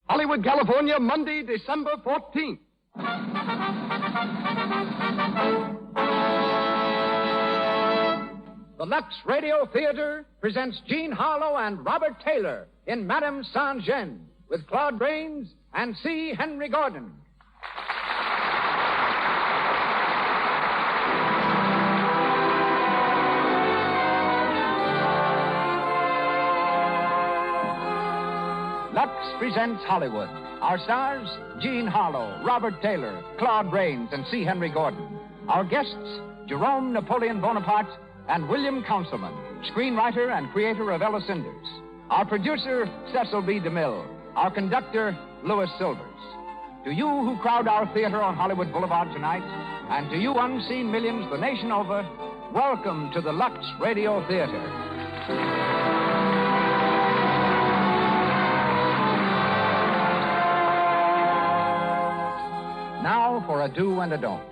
Hollywood, California, Monday, December 14th. The Lux Radio Theater presents Jean Harlow and Robert Taylor in Madame Saint-Jean with Claude Rains and C. Henry Gordon. Lux presents Hollywood. Our stars, Jean Harlow, Robert Taylor, Claude Rains, and C. Henry Gordon. Our guests, Jerome Napoleon Bonaparte and William Councilman, screenwriter and creator of Ella Cinders. Our producer, Cecil B. DeMille. Our conductor, Louis Silvers. To you who crowd our theater on Hollywood Boulevard tonight, and to you unseen millions the nation over, welcome to the Lux Radio Theater. Now for a do and a don't.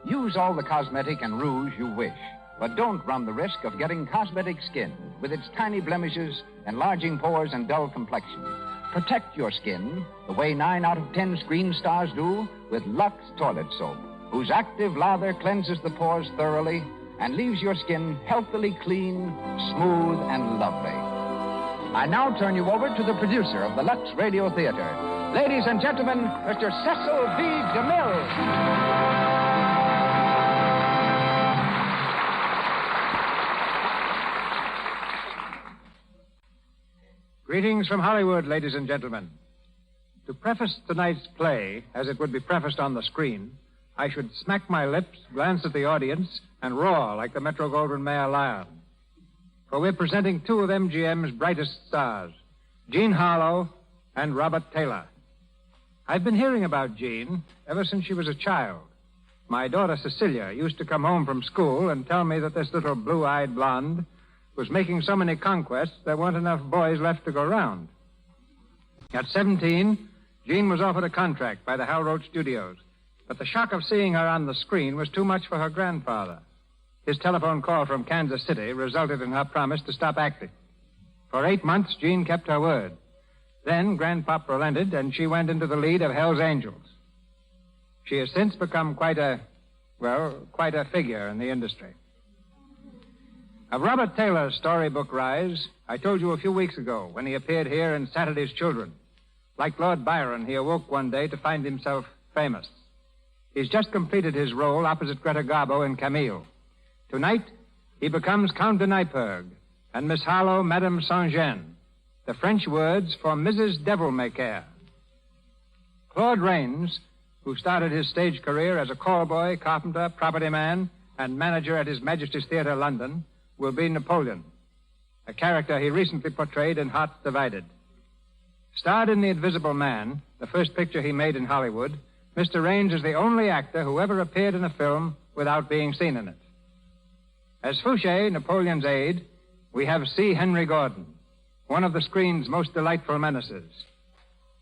Use all the cosmetic and rouge you wish, but don't run the risk of getting cosmetic skin with its tiny blemishes, enlarging pores, and dull complexion. Protect your skin the way 9 out of 10 screen stars do with Lux Toilet Soap, whose active lather cleanses the pores thoroughly and leaves your skin healthily clean, smooth, and lovely. I now turn you over to the producer of the Lux Radio Theater. Ladies and gentlemen, Mr. Cecil B. DeMille. Greetings from Hollywood, ladies and gentlemen. To preface tonight's play, as it would be prefaced on the screen, I should smack my lips, glance at the audience, and roar like the Metro-Goldwyn-Mayer lion. For we're presenting two of MGM's brightest stars, Jean Harlow and Robert Taylor. I've been hearing about Jean ever since she was a child. My daughter Cecilia used to come home from school and tell me that this little blue-eyed blonde was making so many conquests there weren't enough boys left to go round. At 17, Jean was offered a contract by the Hal Roach Studios, but the shock of seeing her on the screen was too much for her grandfather. His telephone call from Kansas City resulted in her promise to stop acting. For 8 months, Jean kept her word. Then Grandpop relented, and she went into the lead of Hell's Angels. She has since become quite a figure in the industry. Of Robert Taylor's storybook rise, I told you a few weeks ago when he appeared here in Saturday's Children. Like Lord Byron, he awoke one day to find himself famous. He's just completed his role opposite Greta Garbo in Camille. Tonight, he becomes Count de Neipperg, and Miss Harlow, Madame Saint-Jean. The French words for Mrs. Devil-May-Care. Claude Rains, who started his stage career as a callboy, carpenter, property man, and manager at His Majesty's Theater, London, will be Napoleon, a character he recently portrayed in Hearts Divided. Starred in The Invisible Man, the first picture he made in Hollywood, Mr. Rains is the only actor who ever appeared in a film without being seen in it. As Fouché, Napoleon's aide, we have C. Henry Gordon, one of the screen's most delightful menaces.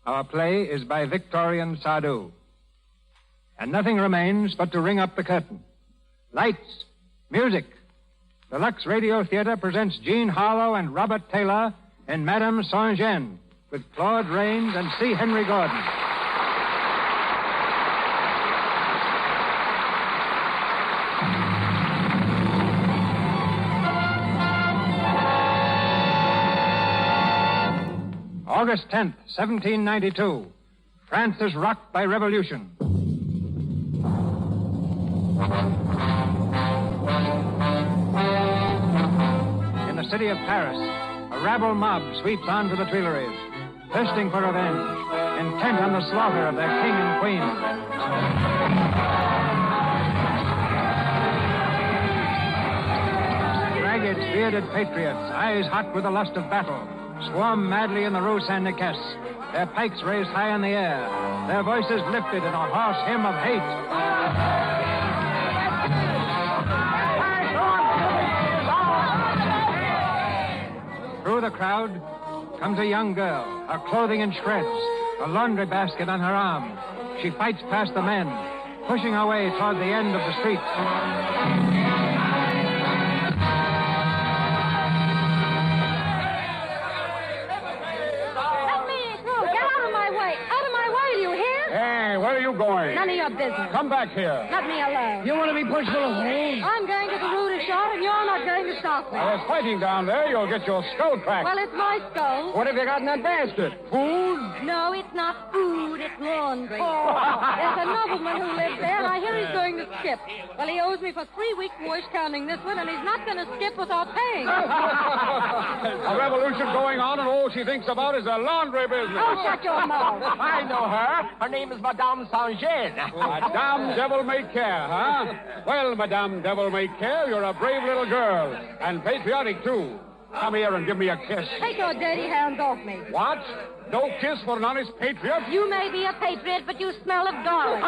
Our play is by Victorian Sardou. And nothing remains but to ring up the curtain. Lights, music. The Lux Radio Theater presents Jean Harlow and Robert Taylor in Madame Saint-Jean with Claude Rains and C. Henry Gordon. August 10th, 1792. France is rocked by revolution. In the city of Paris, a rabble mob sweeps onto the Tuileries, thirsting for revenge, intent on the slaughter of their king and queen. Ragged, bearded patriots, eyes hot with the lust of battle, swarm madly in the Rue Saint-Nicaise, their pikes raised high in the air, their voices lifted in a hoarse hymn of hate. Through the crowd comes a young girl, her clothing in shreds, a laundry basket on her arm. She fights past the men, pushing her way toward the end of the street. Let me through. Get out of my way. you going? None of your business. Come back here. Let me alone. You want to be pushed full of holes? I'm going to the Rue de Shot, and you're not going to stop me. There's fighting down there. You'll get your skull cracked. Well, it's my skull. What have you got in that basket? Food? No, it's not food. It's laundry. There's a nobleman who lives there, and I hear he's going to skip. Well, he owes me for 3 weeks' wash counting this one, and he's not going to skip without paying. A revolution going on, and all she thinks about is a laundry business. Oh, shut your mouth. I know her. Her name is Madame Saint-Jean. Madame Devil-May-Care, huh? Well, Madame Devil-May-Care, you're a brave little girl. And patriotic, too. Come here and give me a kiss. Take your dirty hands off me. What? No kiss for an honest patriot? You may be a patriot, but you smell of garlic.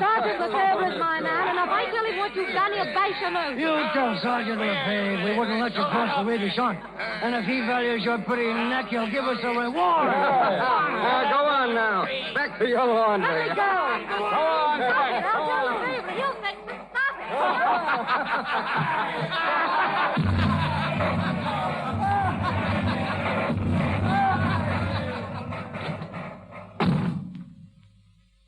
Sergeant Lefebvre is my man, and if I tell him what you've done, he'll bash your nose. You tell Sergeant Lefebvre we wouldn't let you cross the Rue de Shot. And if he values your pretty neck, he'll give us a reward. Go on now. Back to your laundry. Let me go. Go on, Stop back. it. I'll tell Lefebvre. He'll fix it. Stop it.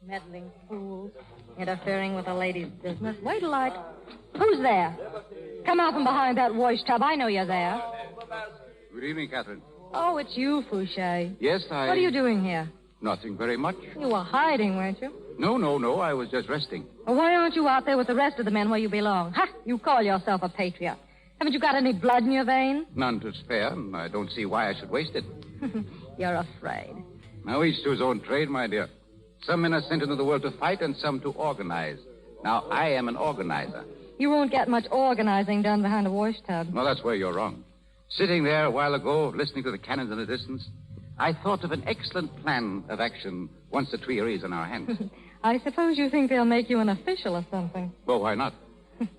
Meddling fools, interfering with a lady's business. Wait till I... Who's there? Come out from behind that wash tub. I know you're there. Good evening, Catherine. Oh, it's you, Fouché. Yes, I... What are you doing here? Nothing very much. You were hiding, weren't you? No. I was just resting. Well, why aren't you out there with the rest of the men where you belong? Ha! You call yourself a patriot. Haven't you got any blood in your veins? None to spare, and I don't see why I should waste it. You're afraid. Now, each to his own trade, my dear. Some men are sent into the world to fight and some to organize. Now, I am an organizer. You won't get much organizing done behind a wash tub. Well, that's where you're wrong. Sitting there a while ago, listening to the cannons in the distance, I thought of an excellent plan of action once the Tuileries in our hands. I suppose you think they'll make you an official or something. Well, why not?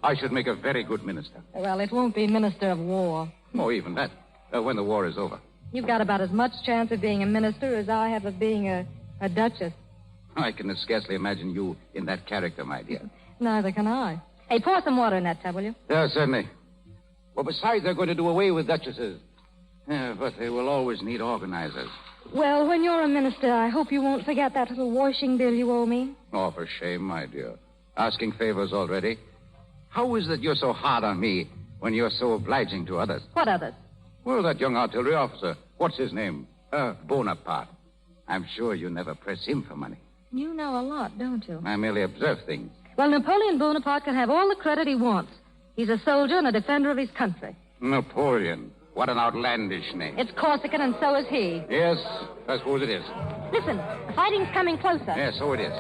I should make a very good minister. Well, it won't be Minister of War. Oh, even that. When the war is over. You've got about as much chance of being a minister as I have of being a duchess. I can scarcely imagine you in that character, my dear. Neither can I. Hey, pour some water in that tub, will you? Yeah, certainly. Well, besides, they're going to do away with duchesses. Yeah, but they will always need organizers. Well, when you're a minister, I hope you won't forget that little washing bill you owe me. Oh, for shame, my dear. Asking favors already. How is it you're so hard on me when you're so obliging to others? What others? Well, that young artillery officer. What's his name? Bonaparte. I'm sure you never press him for money. You know a lot, don't you? I merely observe things. Well, Napoleon Bonaparte can have all the credit he wants. He's a soldier and a defender of his country. Napoleon. What an outlandish name. It's Corsican, and so is he. Yes, I suppose it is. Listen, the fighting's coming closer. Yes, so it is.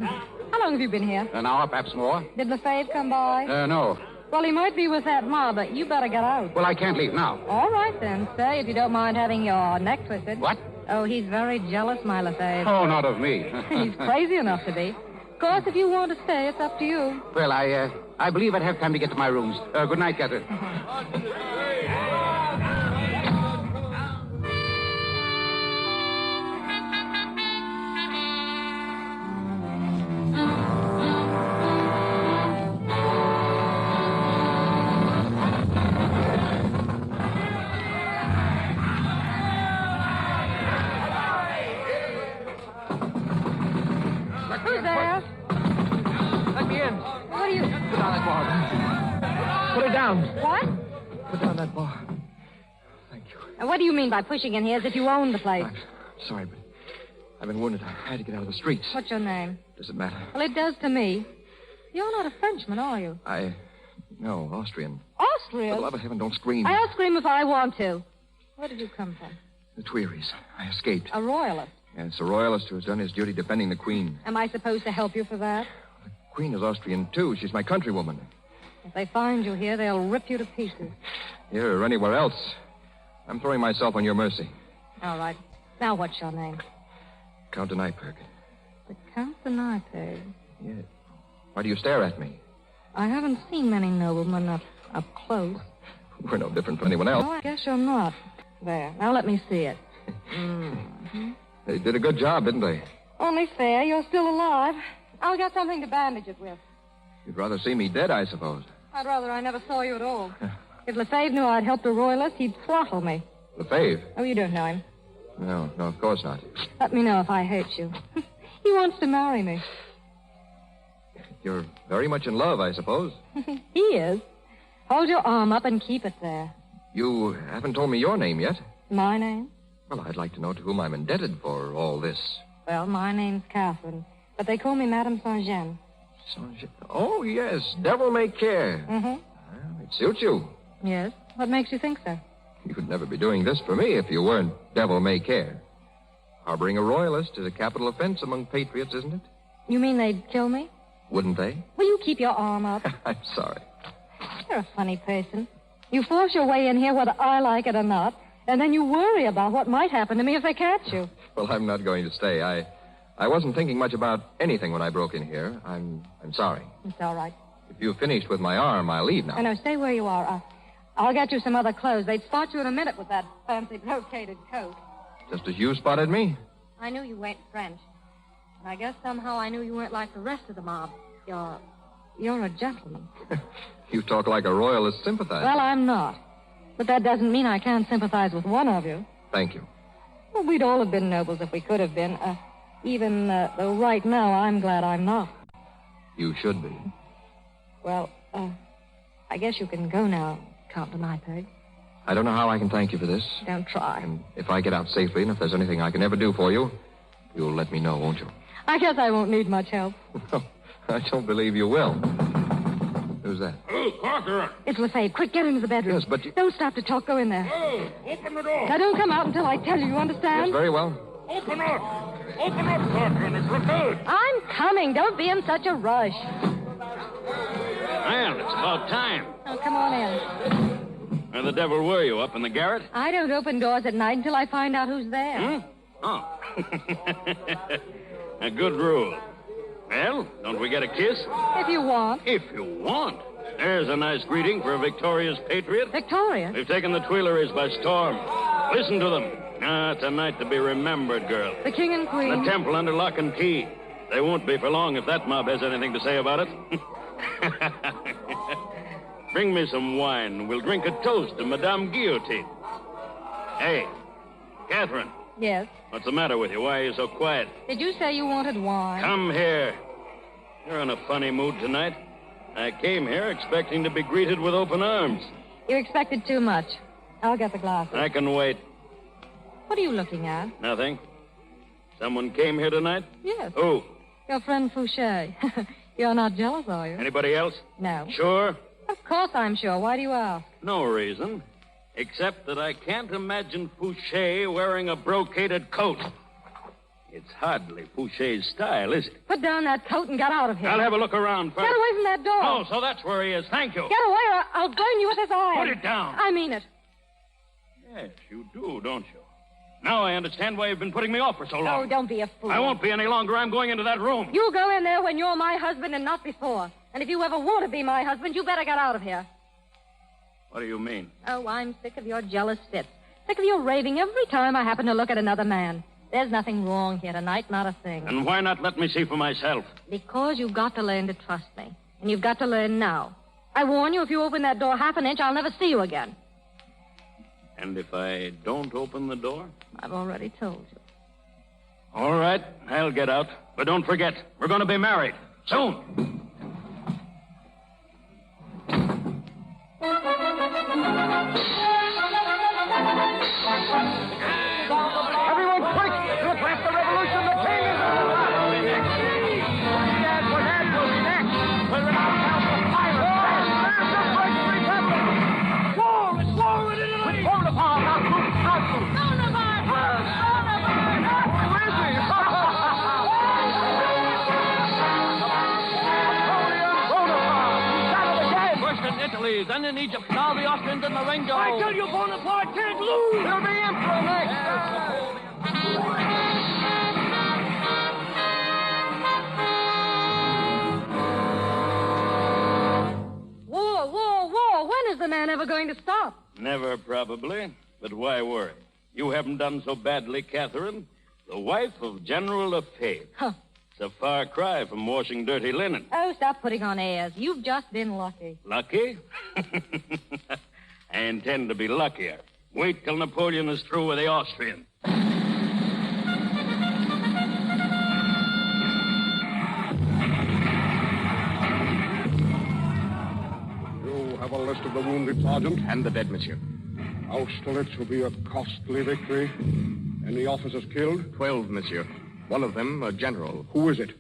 How long have you been here? An hour, perhaps more. Did Lefebvre come by? No. Well, he might be with that mob, but you better get out. Well, I can't leave now. All right, then. Say, if you don't mind having your neck twisted. What? Oh, he's very jealous, my Lefebvre. Oh, not of me. He's crazy enough to be. Of course, if you want to stay, it's up to you. Well, I believe I'd have time to get to my rooms. Good night, Catherine. Who's there? Let me in. What are you... Put down that bar. Put it down. What? Put down that bar. Thank you. And what do you mean by pushing in here as if you owned the place? I'm sorry, but I've been wounded. I had to get out of the streets. What's your name? Does it matter? Well, it does to me. You're not a Frenchman, are you? No, Austrian. Austrian? For the love of heaven, don't scream. I'll scream if I want to. Where did you come from? The Tuileries. I escaped. A royalist. Yes, a royalist who has done his duty defending the Queen. Am I supposed to help you for that? The Queen is Austrian, too. She's my countrywoman. If they find you here, they'll rip you to pieces. Here or anywhere else. I'm throwing myself on your mercy. All right. Now, what's your name? Count de Neipperg. The Count de Neipperg. Yes. Why do you stare at me? I haven't seen many noblemen up close. We're no different from anyone else. No, I guess you're not. There. Now let me see it. Mm-hmm. They did a good job, didn't they? Only fair. You're still alive. I'll get something to bandage it with. You'd rather see me dead, I suppose. I'd rather I never saw you at all. If Lefebvre knew I'd helped a royalist, he'd throttle me. Lefebvre? Oh, you don't know him. No, of course not. Let me know if I hurt you. He He wants to marry me. You're very much in love, I suppose. He is. Hold your arm up and keep it there. You haven't told me your name yet. My name? Well, I'd like to know to whom I'm indebted for all this. Well, my name's Catherine, but they call me Madame Saint-Jean. Oh, yes, devil may care. Mm-hmm. Well, it suits you. Yes? What makes you think so? You'd never be doing this for me if you weren't devil may care. Harboring a royalist is a capital offense among patriots, isn't it? You mean they'd kill me? Wouldn't they? Will you keep your arm up? I'm sorry. You're a funny person. You force your way in here whether I like it or not, and then you worry about what might happen to me if they catch you. Well, I'm not going to stay. I wasn't thinking much about anything when I broke in here. I'm sorry. It's all right. If you've finished with my arm, I'll leave now. No, stay where you are. I'll get you some other clothes. They'd spot you in a minute with that fancy brocaded coat. Just as you spotted me? I knew you weren't French. And I guess somehow I knew you weren't like the rest of the mob. You're a gentleman. You talk like a royalist sympathizer. Well, I'm not. But that doesn't mean I can't sympathize with one of you. Thank you. Well, we'd all have been nobles if we could have been. Even though right now I'm glad I'm not. You should be. Well, I guess you can go now, Count Louis de Neipperg. I don't know how I can thank you for this. Don't try. And if I get out safely and if there's anything I can ever do for you, you'll let me know, won't you? I guess I won't need much help. I don't believe you will. Who's that? Oh, Catherine. It's Lefebvre. Quick, get into the bedroom. Yes, but you... Don't stop to talk. Go in there. Oh, open the door. Now, don't come out until I tell you. You understand? Yes, very well. Open up. Open up, Catherine. It's Lefebvre. I'm coming. Don't be in such a rush. Well, it's about time. Oh, come on in. Where the devil were you, up in the garret? I don't open doors at night until I find out who's there. Oh. A good rule. Well, don't we get a kiss? If you want. If you want. There's a nice greeting for a victorious patriot. Victoria? We've taken the Tuileries by storm. Listen to them. It's a night to be remembered, girl. The king and queen. The temple under lock and key. They won't be for long if that mob has anything to say about it. Bring me some wine. We'll drink a toast to Madame Guillotine. Hey, Catherine. Yes? What's the matter with you? Why are you so quiet? Did you say you wanted wine? Come here. You're in a funny mood tonight. I came here expecting to be greeted with open arms. You expected too much. I'll get the glasses. I can wait. What are you looking at? Nothing. Someone came here tonight? Yes. Who? Your friend Fouché. You're not jealous, are you? Anybody else? No. Sure? Of course I'm sure. Why do you ask? No reason. Except that I can't imagine Fouché wearing a brocaded coat. It's hardly Fouché's style, is it? Put down that coat and get out of here. I'll have a look around first. Get away from that door. Oh, so that's where he is. Thank you. Get away or I'll burn you with this iron. Put it down. I mean it. Yes, you do, don't you? Now I understand why you've been putting me off for so long. Oh, don't be a fool. I won't be any longer. I'm going into that room. You go in there when you're my husband and not before. And if you ever want to be my husband, you better get out of here. What do you mean? Oh, I'm sick of your jealous fits. Sick of your raving every time I happen to look at another man. There's nothing wrong here tonight, not a thing. And why not let me see for myself? Because you've got to learn to trust me. And you've got to learn now. I warn you, if you open that door half an inch, I'll never see you again. And if I don't open the door? I've already told you. All right, I'll get out. But don't forget, we're going to be married. Soon. Everyone quick! Look at the revolution. The king is on the top. Yes, well, that was next. We're about to have a fire. There's the French Republic. War! It's war in Italy. With Bonaparte, our troops, our troops. Bonaparte! Bonaparte! Where is he? Napoleon Bonaparte. He's at it again. First in Italy, then in Egypt, now the Austrians in Marengo. I tell you, Bonaparte can't lose. He'll be emperor next. War. When is the man ever going to stop? Never, probably. But why worry? You haven't done so badly, Catherine. The wife of General Lefebvre. Huh. It's a far cry from washing dirty linen. Oh, stop putting on airs. You've just been lucky. Lucky? I intend to be luckier. Wait till Napoleon is through with the Austrians. it, Sergeant. And the dead, monsieur. Austerlitz will be a costly victory. Any officers killed? 12, monsieur. One of them, a general. Who is it?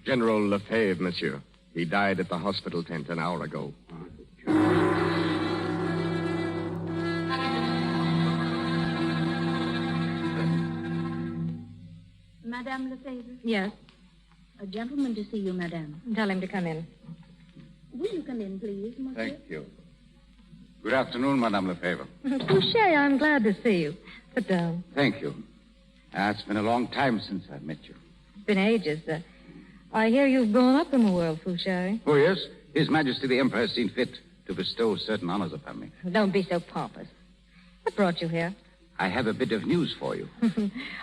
General Lefebvre, monsieur. He died at the hospital tent an hour ago. Madame Lefebvre? Yes. A gentleman to see you, madame. Tell him to come in. Will you come in, please, monsieur? Thank you. Good afternoon, Madame Lefebvre. Fouché, I'm glad to see you. Sit down. Thank you. It's been a long time since I've met you. It's been ages. I hear you've grown up in the world, Fouché. Oh, yes? His Majesty the Emperor has seen fit to bestow certain honors upon me. Don't be so pompous. What brought you here? I have a bit of news for you.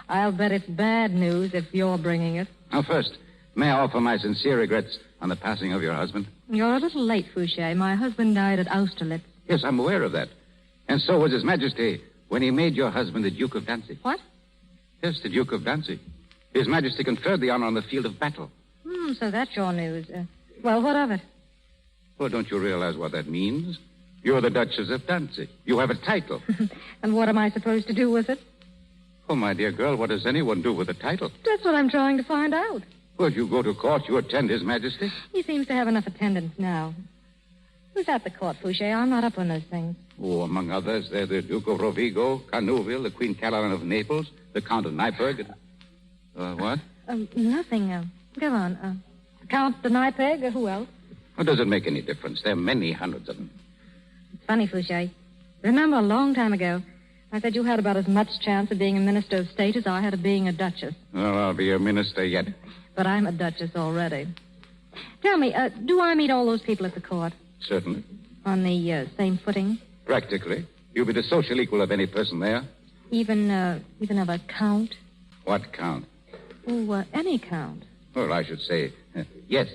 I'll bet it's bad news if you're bringing it. Now, first, may I offer my sincere regrets on the passing of your husband? You're a little late, Fouché. My husband died at Austerlitz. Yes, I'm aware of that. And so was His Majesty when he made your husband the Duke of Danzig. What? Yes, the Duke of Danzig. His Majesty conferred the honor on the field of battle. So that's your news. Well, what of it? Well, don't you realize what that means? You're the Duchess of Danzig. You have a title. And what am I supposed to do with it? Oh, my dear girl, what does anyone do with a title? That's what I'm trying to find out. Well, you go to court, you attend His Majesty. He seems to have enough attendance now. Who's at the court, Fouché? I'm not up on those things. Oh, among others, they're the Duke of Rovigo, Carnouville, the Queen Caroline of Naples, the Count of Neipperg. What? Nothing. Go on. Count de Neipperg, who else? Well, does it make any difference? There are many hundreds of them. It's funny, Fouché. Remember a long time ago, I said you had about as much chance of being a minister of state as I had of being a duchess. Well, I'll be a minister yet. But I'm a duchess already. Tell me, do I meet all those people at the court? Certainly. On the same footing? Practically. You'll be the social equal of any person there. Even of a count? What count? Oh, any count. Well, I should say, yes.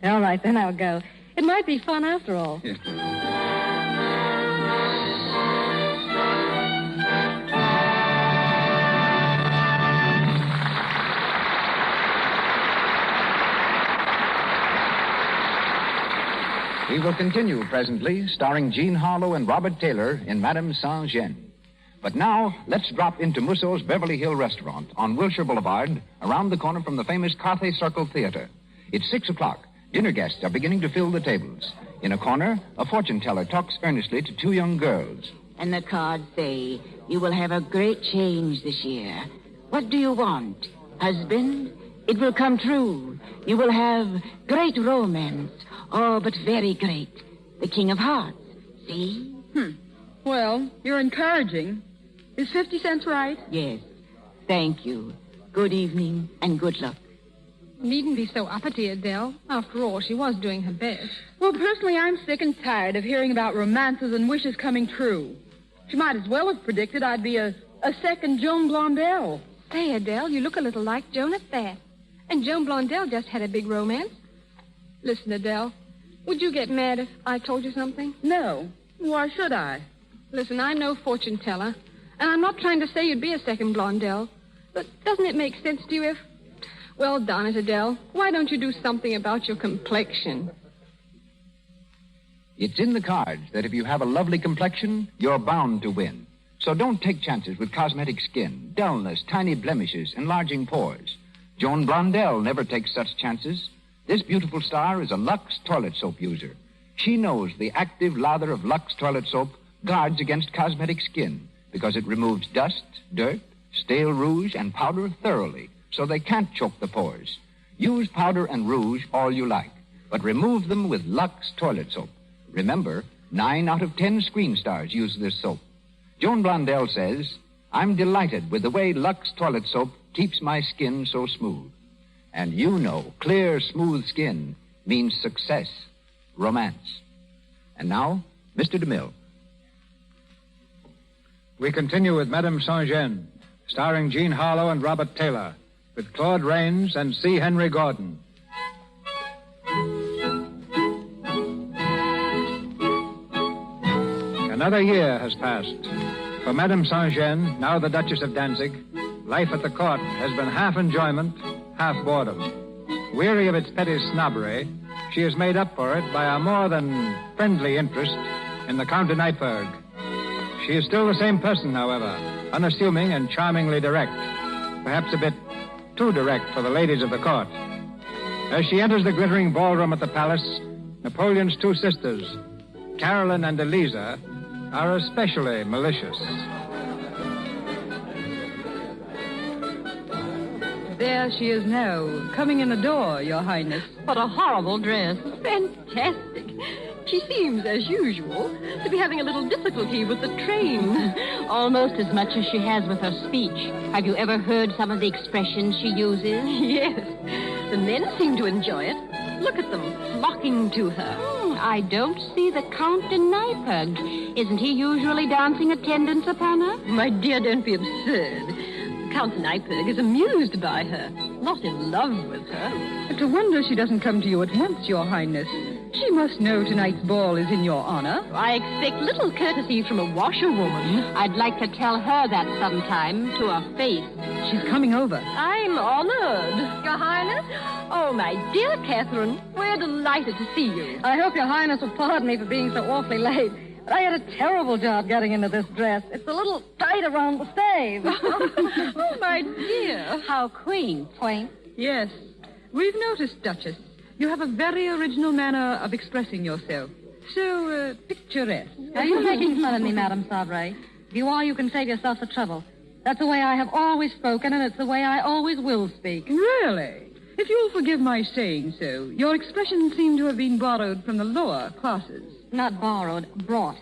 All right, then I'll go. It might be fun after all. Yes. We will continue presently, starring Jean Harlow and Robert Taylor in Madame Saint-Jean. But now, let's drop into Musso's Beverly Hill Restaurant on Wilshire Boulevard, around the corner from the famous Carthay Circle Theater. It's 6 o'clock. Dinner guests are beginning to fill the tables. In a corner, a fortune teller talks earnestly to two young girls. And the cards say, you will have a great change this year. What do you want? Husband? It will come true. You will have great romance. Oh, but very great. The King of Hearts. See? Well, you're encouraging. Is 50 cents right? Yes. Thank you. Good evening and good luck. Needn't be so uppity, Adele. After all, she was doing her best. Well, personally, I'm sick and tired of hearing about romances and wishes coming true. She might as well have predicted I'd be a second Joan Blondell. Say, Adele, you look a little like Joan at that. And Joan Blondell just had a big romance. Listen, Adele, would you get mad if I told you something? No. Why should I? Listen, I'm no fortune teller, and I'm not trying to say you'd be a second Blondell. But doesn't it make sense to you if... Well, darn it, Adele, why don't you do something about your complexion? It's in the cards that if you have a lovely complexion, you're bound to win. So don't take chances with cosmetic skin, dullness, tiny blemishes, enlarging pores. Joan Blondell never takes such chances. This beautiful star is a Lux toilet soap user. She knows the active lather of Lux toilet soap guards against cosmetic skin because it removes dust, dirt, stale rouge, and powder thoroughly, so they can't choke the pores. Use powder and rouge all you like, but remove them with Lux toilet soap. Remember, 9 out of 10 screen stars use this soap. Joan Blondell says, I'm delighted with the way Lux toilet soap keeps my skin so smooth. And you know, clear, smooth skin means success, romance. And now, Mr. DeMille. We continue with Madame Saint-Jean, starring Jean Harlow and Robert Taylor, with Claude Rains and C. Henry Gordon. Another year has passed. For Madame Saint-Jean, now the Duchess of Danzig, life at the court has been half enjoyment, half boredom. Weary of its petty snobbery, she has made up for it by a more than friendly interest in the Count de Neipperg. She is still the same person, however, unassuming and charmingly direct. Perhaps a bit too direct for the ladies of the court. As she enters the glittering ballroom at the palace, Napoleon's two sisters, Caroline and Eliza, are especially malicious. There she is now, coming in the door, Your Highness. What a horrible dress. Fantastic. She seems, as usual, to be having a little difficulty with the train. Almost as much as she has with her speech. Have you ever heard some of the expressions she uses? Yes. The men seem to enjoy it. Look at them, flocking to her. I don't see the Count de Neipperg. Isn't he usually dancing attendance upon her? My dear, don't be absurd. Count Neipperg is amused by her, not in love with her. It's a wonder she doesn't come to you at once, Your Highness. She must know tonight's ball is in your honor. I expect little courtesy from a washerwoman. I'd like to tell her that sometime to her face. She's coming over. I'm honored. Your Highness? Oh, my dear Catherine, we're delighted to see you. I hope Your Highness will pardon me for being so awfully late. But I had a terrible job getting into this dress. It's a little tight around the stave. Oh, my dear. How quaint. Quaint? Yes. We've noticed, Duchess. You have a very original manner of expressing yourself. So, picturesque. Are you making fun of me, Madame Sabre? If you are, you can save yourself the trouble. That's the way I have always spoken, and it's the way I always will speak. Really? If you'll forgive my saying so, your expressions seem to have been borrowed from the lower classes. Not borrowed, brought.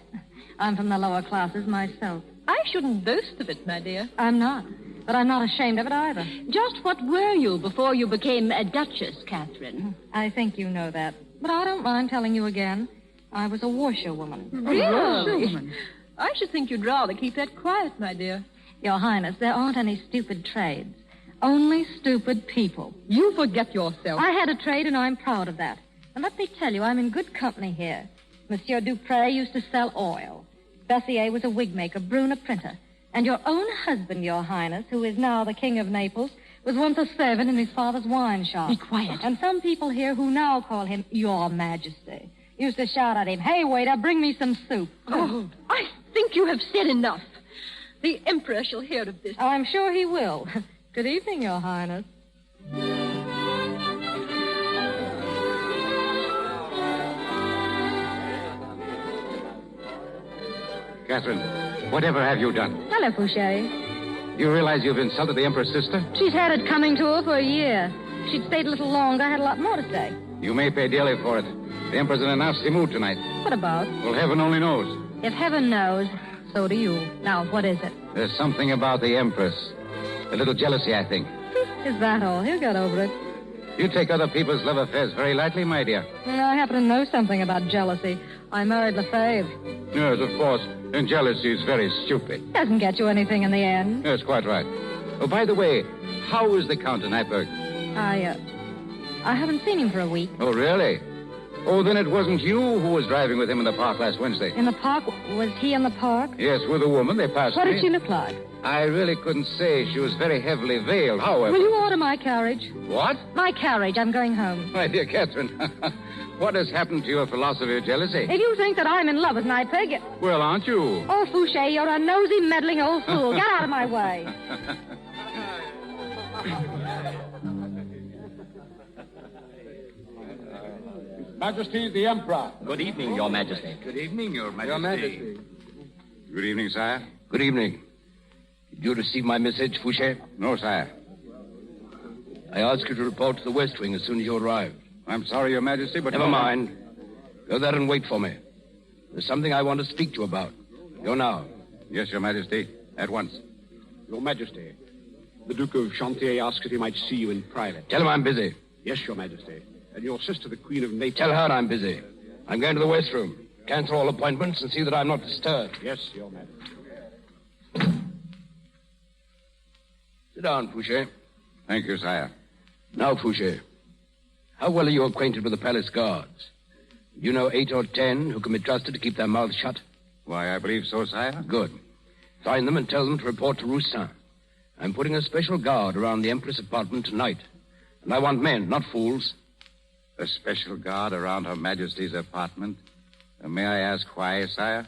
I'm from the lower classes myself. I shouldn't boast of it, my dear. I'm not. But I'm not ashamed of it either. Just what were you before you became a duchess, Catherine? I think you know that. But I don't mind telling you again. I was a washerwoman. Really? I should think you'd rather keep that quiet, my dear. Your Highness, there aren't any stupid trades. Only stupid people. You forget yourself. I had a trade, and I'm proud of that. And let me tell you, I'm in good company here. Monsieur Dupré used to sell oil. Bessier was a wig maker, Brune a printer. And your own husband, Your Highness, who is now the King of Naples, was once a servant in his father's wine shop. Be quiet. And some people here who now call him Your Majesty used to shout at him, "Hey, waiter, bring me some soup." Oh, I think you have said enough. The Emperor shall hear of this. Oh, I'm sure he will. Good evening, Your Highness. Catherine, whatever have you done? Hello, Fouché. You realize you've insulted the Emperor's sister? She's had it coming to her for a year. If she'd stayed a little longer, I had a lot more to say. You may pay dearly for it. The Emperor's in a nasty mood tonight. What about? Well, heaven only knows. If heaven knows, so do you. Now, what is it? There's something about the Empress. A little jealousy, I think. Is that all? He'll get over it. You take other people's love affairs very lightly, my dear. I happen to know something about jealousy. I married Lefebvre. Yes, of course. And jealousy is very stupid. Doesn't get you anything in the end. Yes, quite right. Oh, by the way, how is the Count de Neipperg? I haven't seen him for a week. Oh, really? Oh, then it wasn't you who was driving with him in the park last Wednesday. In the park? Was he in the park? Yes, with a woman. They passed What me. did she look like? I really couldn't say. She was very heavily veiled, however. Will you order my carriage? What? My carriage. I'm going home. My dear Catherine, what has happened to your philosophy of jealousy? If you think that I'm in love with Neipperg... Well, aren't you? Oh, Fouché, you're a nosy, meddling old fool. Get out of my way. Majesty, the Emperor. Good evening, Your Majesty. Good evening, Your Majesty. Your Majesty. Good evening, sire. Good evening. Did you receive my message, Fouché? No, sire. I asked you to report to the West Wing as soon as you arrived. I'm sorry, Your Majesty, but... Never mind. Go there and wait for me. There's something I want to speak to you about. Go now. Yes, Your Majesty. At once. Your Majesty, the Duke of Chantier asked if he might see you in private. Tell him I'm busy. Yes, Your Majesty. And your sister, the Queen of Naples... Tell her I'm busy. I'm going to the West Room. Cancel all appointments and see that I'm not disturbed. Yes, Your Majesty. Sit down, Fouché. Thank you, sire. Now, Fouché, how well are you acquainted with the palace guards? Do you know 8 or 10 who can be trusted to keep their mouths shut? Why, I believe so, sire. Good. Find them and tell them to report to Roussin. I'm putting a special guard around the Empress' apartment tonight. And I want men, not fools. A special guard around Her Majesty's apartment? May I ask why, sire?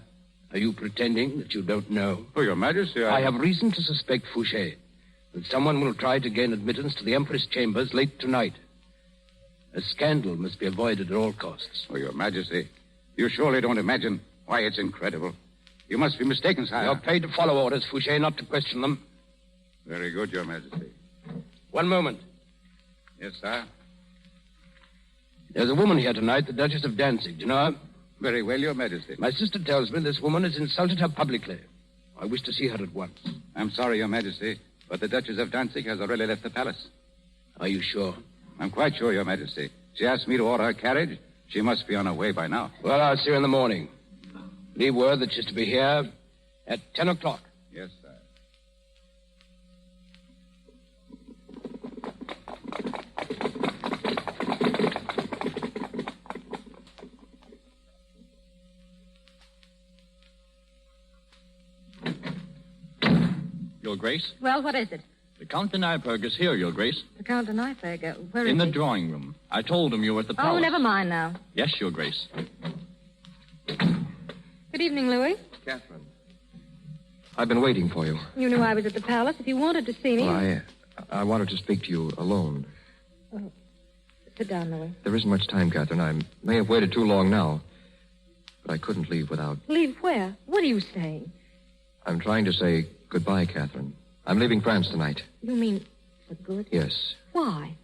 Are you pretending that you don't know? Oh, Your Majesty, I have reason to suspect, Fouché, that someone will try to gain admittance to the Empress' chambers late tonight. A scandal must be avoided at all costs. Oh, Your Majesty, you surely don't imagine why it's incredible. You must be mistaken, sire. You're paid to follow orders, Fouché, not to question them. Very good, Your Majesty. One moment. Yes, sir. There's a woman here tonight, the Duchess of Danzig. Do you know her? Very well, Your Majesty. My sister tells me this woman has insulted her publicly. I wish to see her at once. I'm sorry, Your Majesty, but the Duchess of Danzig has already left the palace. Are you sure? I'm quite sure, Your Majesty. She asked me to order her carriage. She must be on her way by now. Well, I'll see her in the morning. Leave word that she's to be here at 10 o'clock. Yes, sir. Your Grace? Well, what is it? The Count de Neipperg is here, Your Grace. The Count de Neipperg. Where is In the he? drawing room. I told him you were at the palace. Oh, never mind now. Yes, Your Grace. Good evening, Louis. Catherine. I've been waiting for you. You knew I was at the palace. If you wanted to see me... Well, I wanted to speak to you alone. Oh, sit down, Louis. There isn't much time, Catherine. I may have waited too long now. But I couldn't leave without... Leave where? What are you saying? I'm trying to say goodbye, Catherine. I'm leaving France tonight. You mean for good? Yes. Why?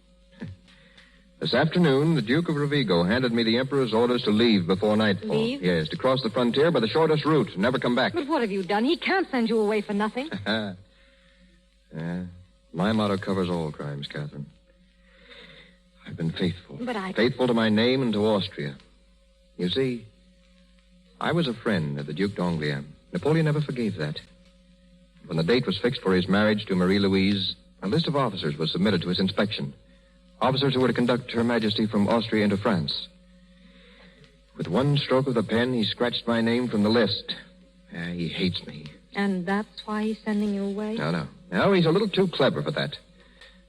This afternoon, the Duke of Rovigo handed me the Emperor's orders to leave before nightfall. Leave? Yes, to cross the frontier by the shortest route, never come back. But what have you done? He can't send you away for nothing. My motto covers all crimes, Catherine. I've been faithful. But Faithful to my name and to Austria. You see, I was a friend of the Duc d'Angoulême. Napoleon never forgave that. When the date was fixed for his marriage to Marie-Louise, a list of officers was submitted to his inspection. Officers who were to conduct Her Majesty from Austria into France. With one stroke of the pen, he scratched my name from the list. He hates me. And that's why he's sending you away? No. No, he's a little too clever for that.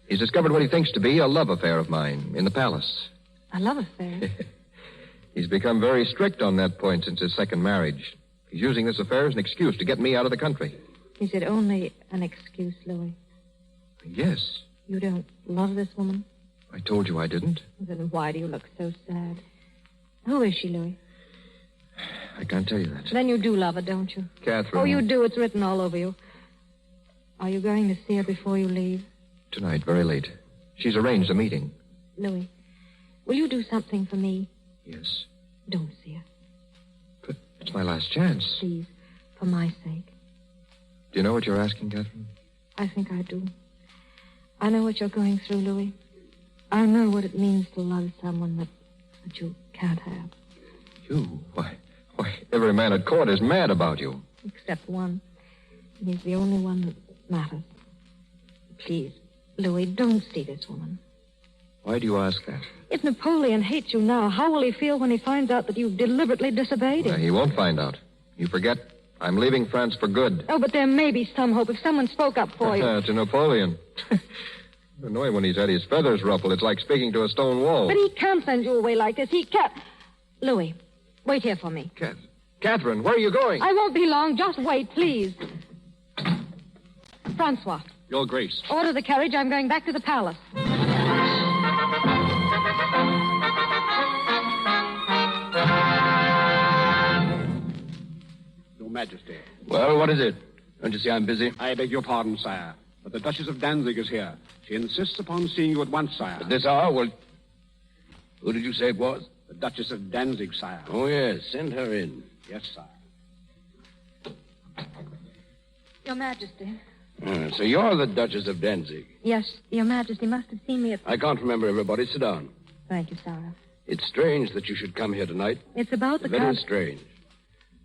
He's discovered what he thinks to be a love affair of mine in the palace. A love affair? He's become very strict on that point since his second marriage. He's using this affair as an excuse to get me out of the country. Is it only an excuse, Louis? Yes. You don't love this woman? I told you I didn't. Then why do you look so sad? Who is she, Louis? I can't tell you that. Then you do love her, don't you? Catherine. Oh, you do. It's written all over you. Are you going to see her before you leave? Tonight, very late. She's arranged a meeting. Louis, will you do something for me? Yes. Don't see her. But it's my last chance. Please, for my sake. Do you know what you're asking, Catherine? I think I do. I know what you're going through, Louis. I know what it means to love someone that you can't have. You? Why, every man at court is mad about you. Except one. He's the only one that matters. Please, Louis, don't see this woman. Why do you ask that? If Napoleon hates you now, how will he feel when he finds out that you deliberately disobeyed him? He won't find out. You forget, I'm leaving France for good. Oh, but there may be some hope if someone spoke up for you. To Napoleon. I know him when he's had his feathers ruffled. It's like speaking to a stone wall. But he can't send you away like this. He can't. Louis, wait here for me. Catherine, where are you going? I won't be long. Just wait, please. Francois. Your Grace. Order the carriage. I'm going back to the palace. Your Majesty. Well, what is it? Don't you see I'm busy? I beg your pardon, sire. But the Duchess of Danzig is here. She insists upon seeing you at once, sire. At this hour? Well, who did you say it was? The Duchess of Danzig, sire. Oh, yes. Send her in. Yes, sire. Your Majesty. So you're the Duchess of Danzig. Yes, Your Majesty must have seen me at... I can't remember everybody. Sit down. Thank you, sire. It's strange that you should come here tonight. It's about the Very strange.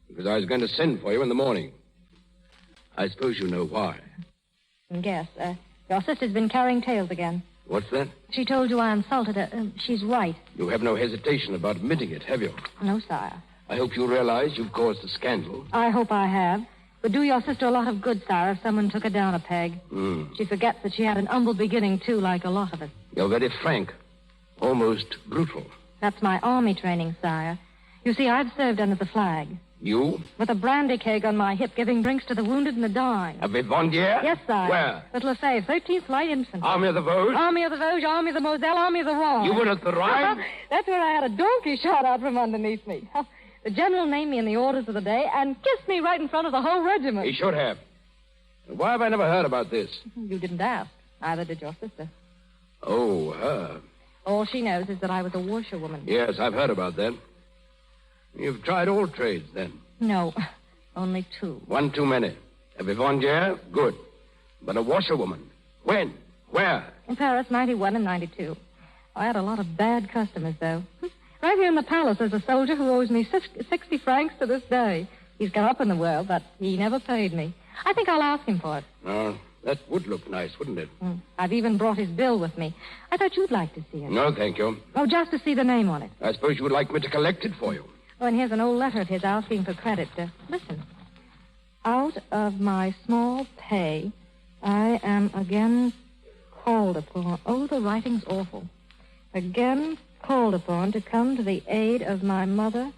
Because I was going to send for you in the morning. I suppose you know why. Yes, your sister's been carrying tales again. What's that? She told you I insulted her. She's right. You have no hesitation about admitting it, have you? No, sire. I hope you realize you've caused a scandal. I hope I have. Would do your sister a lot of good, sire, if someone took her down a peg. She forgets that she had an humble beginning, too, like a lot of us. You're very frank. Almost brutal. That's my army training, sire. You see, I've served under the flag. You? With a brandy keg on my hip, giving drinks to the wounded and the dying. A Vivandière? Yes, sire. Where? With Lefebvre, 13th Light Infantry. Army of the Vosges? Army of the Vosges, Army of the Moselle, Army of the Rhine. You were at the Rhine? That's where I had a donkey shot out from underneath me. The general named me in the orders of the day and kissed me right in front of the whole regiment. He should have. Why have I never heard about this? You didn't ask. Neither did your sister. Oh, her. All she knows is that I was a washerwoman. Yes, I've heard about that. You've tried all trades, then? No, only 2. One too many. A Vivandière? Good. But a washerwoman? When? Where? In Paris, 91 and 92. I had a lot of bad customers, though. Right here in the palace, there's a soldier who owes me 60 francs to this day. He's come up in the world, but he never paid me. I think I'll ask him for it. Oh, that would look nice, wouldn't it? I've even brought his bill with me. I thought you'd like to see it. No, thank you. Oh, just to see the name on it. I suppose you would like me to collect it for you. Oh, and here's an old letter of his asking for credit. Listen. Out of my small pay, I am again called upon. Oh, the writing's awful. Again called upon to come to the aid of my mother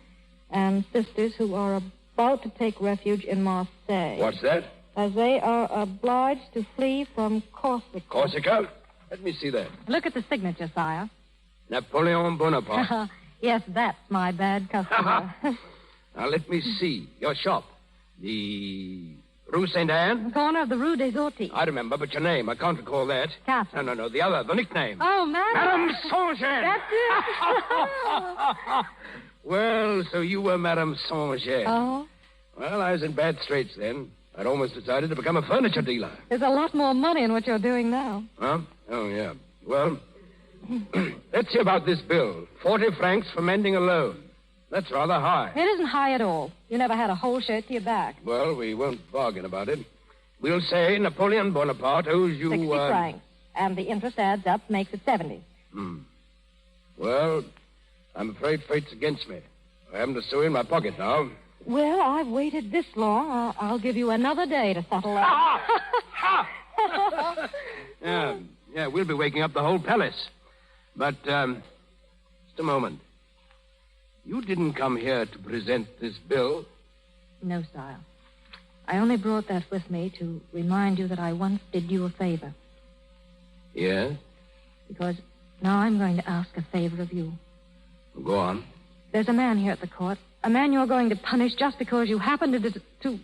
and sisters who are about to take refuge in Marseille. What's that? As they are obliged to flee from Corsica. Corsica? Let me see that. Look at the signature, sire. Napoleon Bonaparte. Yes, that's my bad customer. Now, let me see. Your shop. The Rue Saint-Anne? Corner of the Rue des Orties. I remember, but your name, I can't recall that. Catherine. No, the other, the nickname. Oh, Madame. Madame Saint-Jean. That's it. Well, so you were Madame Saint-Jean. Oh? Well, I was in bad straits then. I'd almost decided to become a furniture dealer. There's a lot more money in what you're doing now. Huh? Oh, yeah. Well, let's see about this bill. 40 francs for mending a loan. That's rather high. It isn't high at all. You never had a whole shirt to your back. Well, we won't bargain about it. We'll say Napoleon Bonaparte owes you... 60 francs. And the interest adds up, makes it 70. Well, I'm afraid fate's against me. I haven't a sou in my pocket now. Well, I've waited this long. I'll give you another day to settle that. Yeah, we'll be waking up the whole palace. But, just a moment. You didn't come here to present this bill? No, sire. I only brought that with me to remind you that I once did you a favor. Yes? Because now I'm going to ask a favor of you. Go on. There's a man here at the court. A man you're going to punish just because you happen to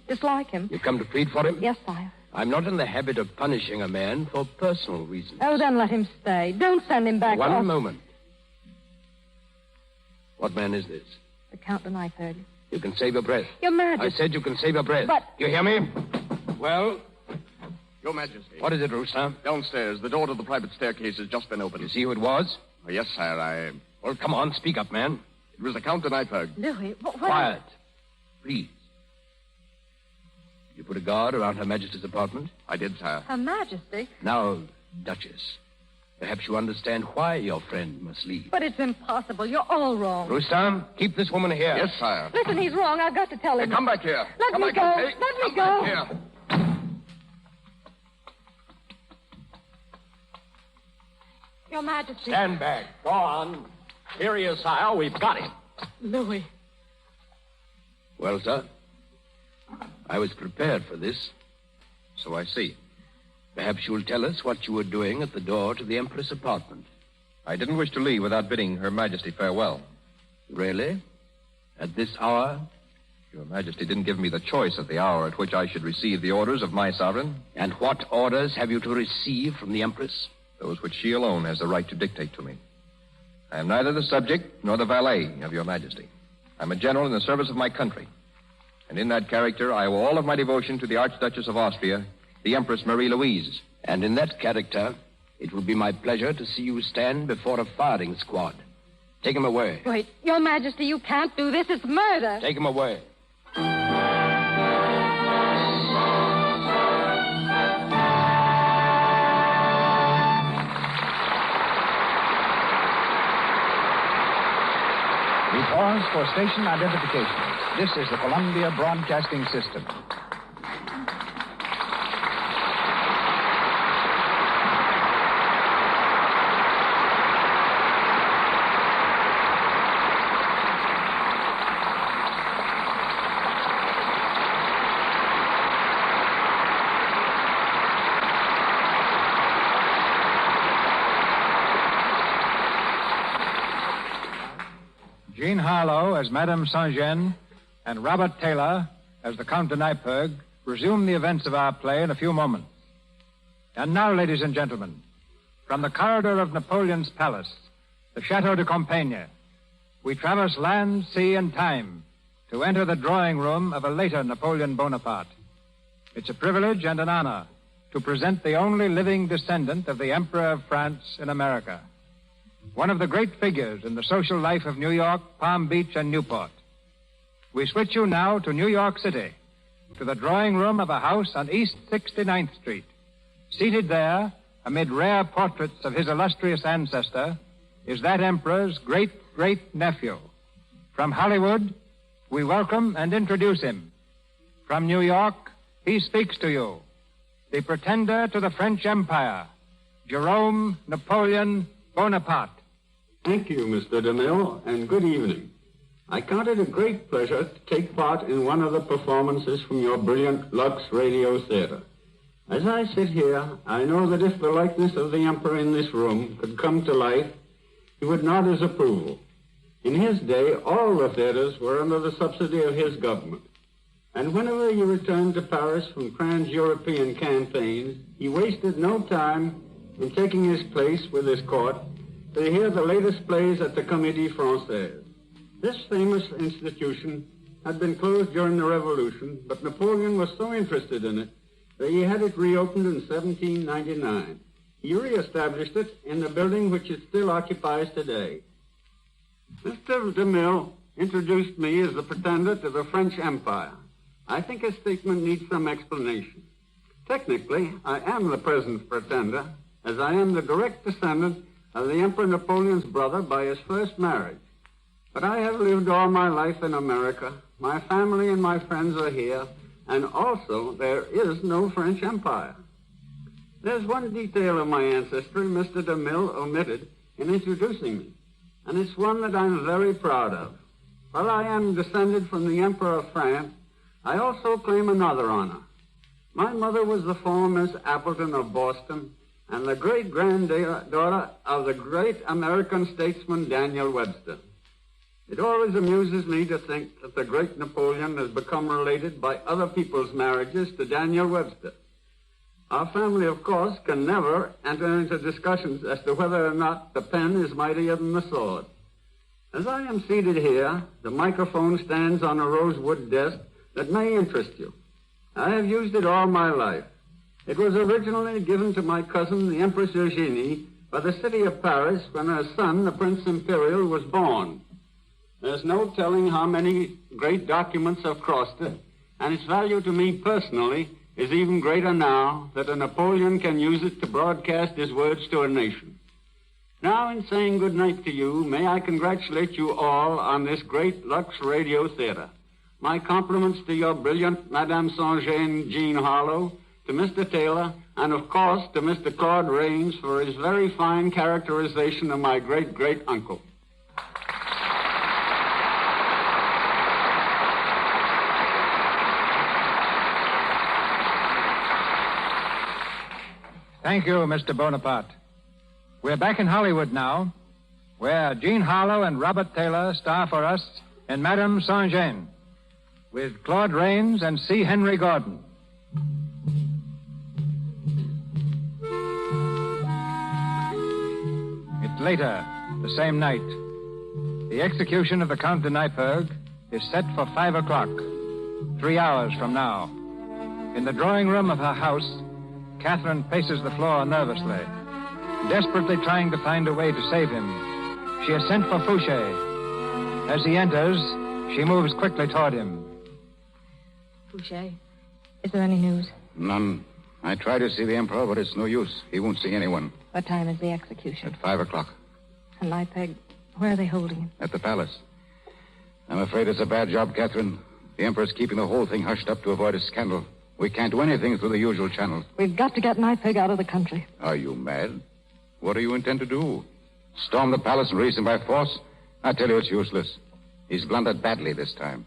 dislike him. You come to plead for him? Yes, sire. I'm not in the habit of punishing a man for personal reasons. Oh, then let him stay. Don't send him back. One moment. What man is this? The Count Louis de Neipperg. You can save your breath. Your Majesty. I said you can save your breath. But... You hear me? Well? Your Majesty. What is it, Roustan? Downstairs. The door to the private staircase has just been opened. You see who it was? Oh, yes, sire, Well, come on, speak up, man. It was the Count de Neipperg. Louis, what... Quiet. Please. You put a guard around Her Majesty's apartment? I did, sire. Her Majesty? Now, Duchess, perhaps you understand why your friend must leave. But it's impossible. You're all wrong. Roustan, keep this woman here. Yes, sire. Listen, he's wrong. I've got to tell him. Hey, come back here. Let me go. Let me go. Back here. Your Majesty. Stand back. Go on. Here he is, sire. We've got him. Louis. Well, sir, I was prepared for this. So I see. Perhaps you'll tell us what you were doing at the door to the Empress' apartment. I didn't wish to leave without bidding Her Majesty farewell. Really? At this hour? Your Majesty didn't give me the choice of the hour at which I should receive the orders of my sovereign. And what orders have you to receive from the Empress? Those which she alone has the right to dictate to me. I am neither the subject nor the valet of Your Majesty. I'm a general in the service of my country. And in that character, I owe all of my devotion to the Archduchess of Austria, the Empress Marie-Louise. And in that character, it will be my pleasure to see you stand before a firing squad. Take him away. Wait, Your Majesty, you can't do this. It's murder. Take him away. We pause for station identification. This is the Columbia Broadcasting System. Jean Harlow as Madame Saint-Jean and Robert Taylor as the Count de Neipperg resume the events of our play in a few moments. And now, ladies and gentlemen, from the corridor of Napoleon's palace, the Chateau de Compiègne, we traverse land, sea, and time to enter the drawing room of a later Napoleon Bonaparte. It's a privilege and an honor to present the only living descendant of the Emperor of France in America, one of the great figures in the social life of New York, Palm Beach, and Newport. We switch you now to New York City, to the drawing room of a house on East 69th Street. Seated there, amid rare portraits of his illustrious ancestor, is that emperor's great-great-nephew. From Hollywood, we welcome and introduce him. From New York, he speaks to you, the pretender to the French Empire, Jerome Napoleon Bonaparte. Thank you, Mr. DeMille, and good evening. I count it a great pleasure to take part in one of the performances from your brilliant Lux Radio Theater. As I sit here, I know that if the likeness of the Emperor in this room could come to life, he would nod his approval. In his day, all the theaters were under the subsidy of his government. And whenever he returned to Paris from trans-European campaigns, he wasted no time in taking his place with his court to hear the latest plays at the Comédie Française. This famous institution had been closed during the Revolution, but Napoleon was so interested in it that he had it reopened in 1799. He reestablished it in the building which it still occupies today. Mr. DeMille introduced me as the pretender to the French Empire. I think his statement needs some explanation. Technically, I am the present pretender, as I am the direct descendant of the Emperor Napoleon's brother by his first marriage. But I have lived all my life in America. My family and my friends are here, and also there is no French Empire. There's one detail of my ancestry Mr. DeMille omitted in introducing me, and it's one that I'm very proud of. While I am descended from the Emperor of France, I also claim another honor. My mother was the former Miss Appleton of Boston and the great-granddaughter of the great American statesman Daniel Webster. It always amuses me to think that the great Napoleon has become related by other people's marriages to Daniel Webster. Our family, of course, can never enter into discussions as to whether or not the pen is mightier than the sword. As I am seated here, the microphone stands on a rosewood desk that may interest you. I have used it all my life. It was originally given to my cousin, the Empress Eugénie, by the city of Paris when her son, the Prince Imperial, was born. There's no telling how many great documents have crossed it, and its value to me personally is even greater now that a Napoleon can use it to broadcast his words to a nation. Now, in saying good night to you, may I congratulate you all on this great Lux Radio Theater. My compliments to your brilliant Madame Saint-Jean, Jean Harlow, to Mr. Taylor, and of course to Mr. Claude Rains for his very fine characterization of my great-great-uncle. Thank you, Mr. Bonaparte. We're back in Hollywood now, where Jean Harlow and Robert Taylor star for us in Madame Saint-Jean, with Claude Rains and C. Henry Gordon. It's later, the same night. The execution of the Count de Neipperg is set for 5 o'clock, 3 hours from now. In the drawing room of her house, Catherine paces the floor nervously, desperately trying to find a way to save him. She has sent for Fouché. As he enters, she moves quickly toward him. Fouché, is there any news? None. I tried to see the Emperor, but it's no use. He won't see anyone. What time is the execution? At 5 o'clock. And Neipperg, where are they holding him? At the palace. I'm afraid it's a bad job, Catherine. The Emperor's keeping the whole thing hushed up to avoid a scandal. We can't do anything through the usual channels. We've got to get Neipperg out of the country. Are you mad? What do you intend to do? Storm the palace and release him by force? I tell you it's useless. He's blundered badly this time.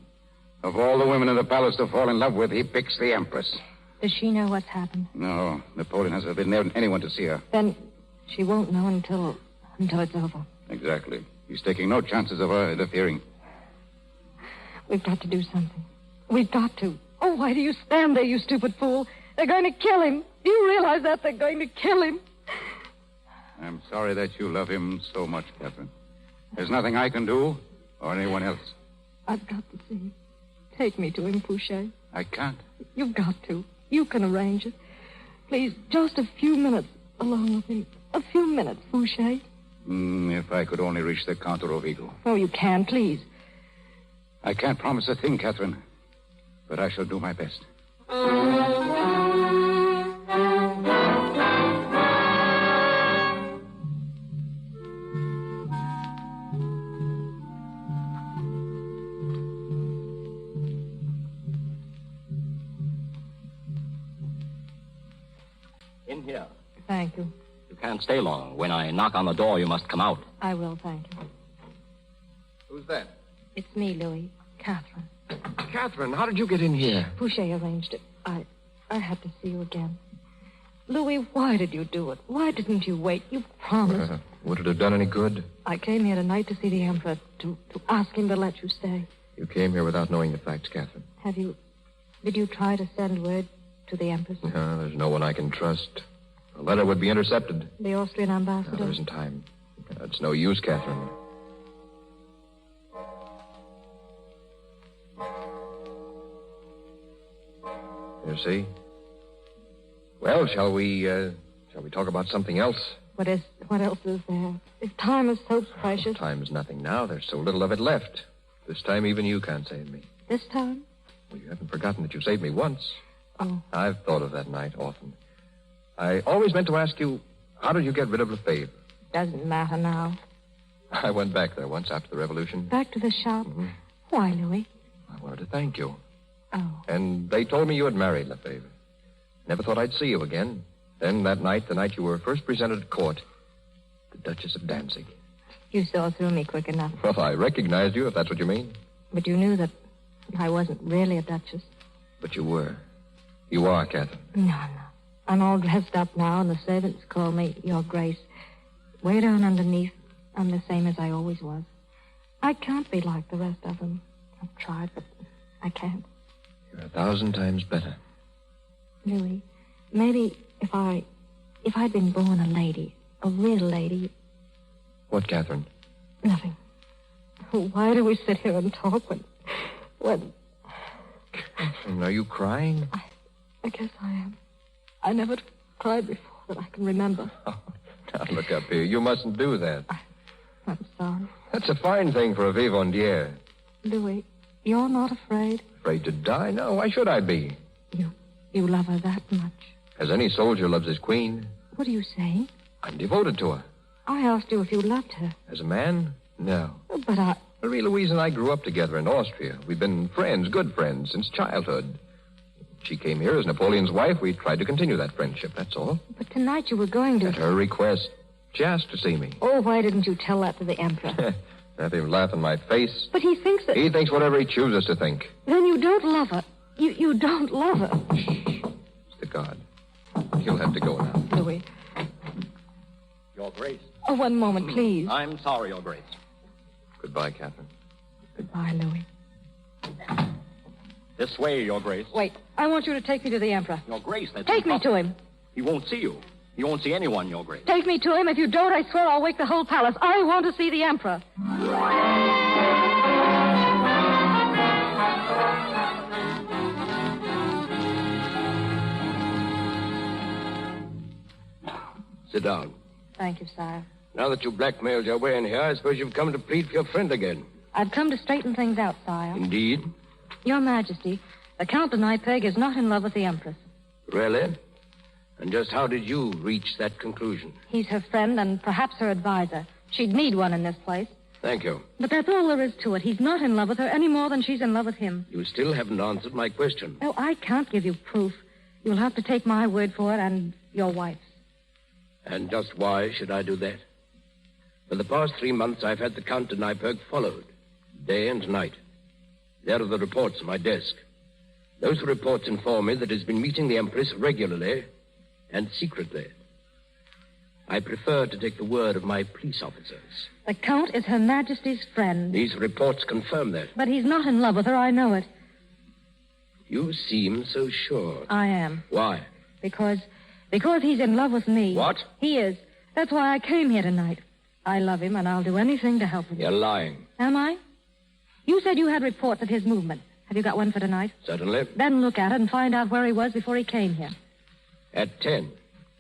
Of all the women in the palace to fall in love with, he picks the Empress. Does she know what's happened? No. Napoleon hasn't forbidden anyone to see her. Then she won't know until it's over. Exactly. He's taking no chances of her interfering. We've got to do something. We've got to. Oh, why do you stand there, you stupid fool? They're going to kill him. Do you realize that? They're going to kill him. I'm sorry that you love him so much, Catherine. There's nothing I can do or anyone else. I've got to see him. Take me to him, Fouché. I can't. You've got to. You can arrange it. Please, just a few minutes alone with him. A few minutes, Fouché. If I could only reach the Count Louis de Neipperg. Oh, you can, please. I can't promise a thing, Catherine, but I shall do my best. In here. Thank you. You can't stay long. When I knock on the door, you must come out. I will, thank you. Who's that? It's me, Louis. Catherine. Catherine, how did you get in here? Fouché arranged it. I had to see you again. Louis, why did you do it? Why didn't you wait? You promised. Would it have done any good? I came here tonight to see the Emperor, to ask him to let you stay. You came here without knowing the facts, Catherine. Did you try to send word to the Empress? No, there's no one I can trust. A letter would be intercepted. The Austrian ambassador? No, there isn't time. It's no use, Catherine. You see? Well, shall we talk about something else? What else is there? If time is so precious. Time is nothing now. There's so little of it left. This time, even you can't save me. This time? Well, you haven't forgotten that you saved me once. Oh. I've thought of that night often. I always meant to ask you, how did you get rid of Lefebvre? Doesn't matter now. I went back there once after the Revolution. Back to the shop? Mm-hmm. Why, Louis? I wanted to thank you. Oh. And they told me you had married Lefebvre. Never thought I'd see you again. Then that night, the night you were first presented at court, the Duchess of Danzig. You saw through me quick enough. Well, I recognized you, if that's what you mean. But you knew that I wasn't really a duchess. But you were. You are, Catherine. No. I'm all dressed up now, and the servants call me Your Grace. Way down underneath, I'm the same as I always was. I can't be like the rest of them. I've tried, but I can't. You're 1,000 times better. Louis, maybe if I'd been born a lady, a real lady... What, Catherine? Nothing. Why do we sit here and talk when... Catherine, are you crying? I guess I am. I never cried before that I can remember. Oh, now look up here. You mustn't do that. I'm sorry. That's a fine thing for a vivandière. Louis, you're not afraid? Afraid to die? No, why should I be? You love her that much? As any soldier loves his queen. What are you saying? I'm devoted to her. I asked you if you loved her. As a man? No. But Marie Louise and I grew up together in Austria. We've been friends, good friends, since childhood. She came here as Napoleon's wife. We tried to continue that friendship, that's all. But tonight you were going to... At her request. She asked to see me. Oh, why didn't you tell that to the Emperor? Let him laugh in my face. But he thinks that... He thinks whatever he chooses to think. Then you don't love her. You don't love her. It's the God. He'll have to go now. Louis. Your Grace. Oh, one moment, please. I'm sorry, Your Grace. Goodbye, Catherine. Goodbye, Louis. This way, Your Grace. Wait. I want you to take me to the Emperor. Your Grace, that's Take me to him. He won't see you. He won't see anyone, Your Grace. Take me to him. If you don't, I swear I'll wake the whole palace. I want to see the Emperor. Sit down. Thank you, sire. Now that you blackmailed your way in here, I suppose you've come to plead for your friend again. I've come to straighten things out, sire. Indeed? Your Majesty, the Count de Neipperg is not in love with the Empress. Really? And just how did you reach that conclusion? He's her friend and perhaps her advisor. She'd need one in this place. Thank you. But that's all there is to it. He's not in love with her any more than she's in love with him. You still haven't answered my question. Oh, I can't give you proof. You'll have to take my word for it and your wife's. And just why should I do that? For the past 3 months, I've had the Count de Neipperg followed, day and night. There are the reports on my desk. Those reports inform me that he's been meeting the Empress regularly and secretly. I prefer to take the word of my police officers. The Count is Her Majesty's friend. These reports confirm that. But he's not in love with her, I know it. You seem so sure. I am. Why? Because he's in love with me. What? He is. That's why I came here tonight. I love him, and I'll do anything to help him. You're lying. Am I? You said you had reports of his movement. Have you got one for tonight? Certainly. Then look at it and find out where he was before he came here. At 10,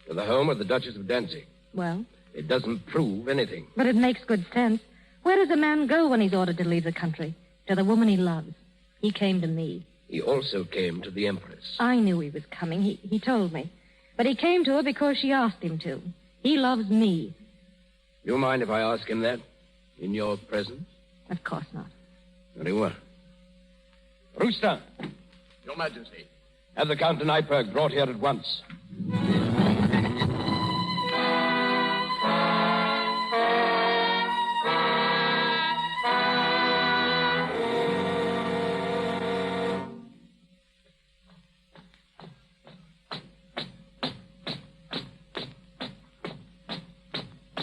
to the home of the Duchess of Danzig. Well? It doesn't prove anything. But it makes good sense. Where does a man go when he's ordered to leave the country? To the woman he loves. He came to me. He also came to the Empress. I knew he was coming. He told me. But he came to her because she asked him to. He loves me. You mind if I ask him that? In your presence? Of course not. Very well. Rooster. Your Majesty. Have the Count de Neipperg brought here at once.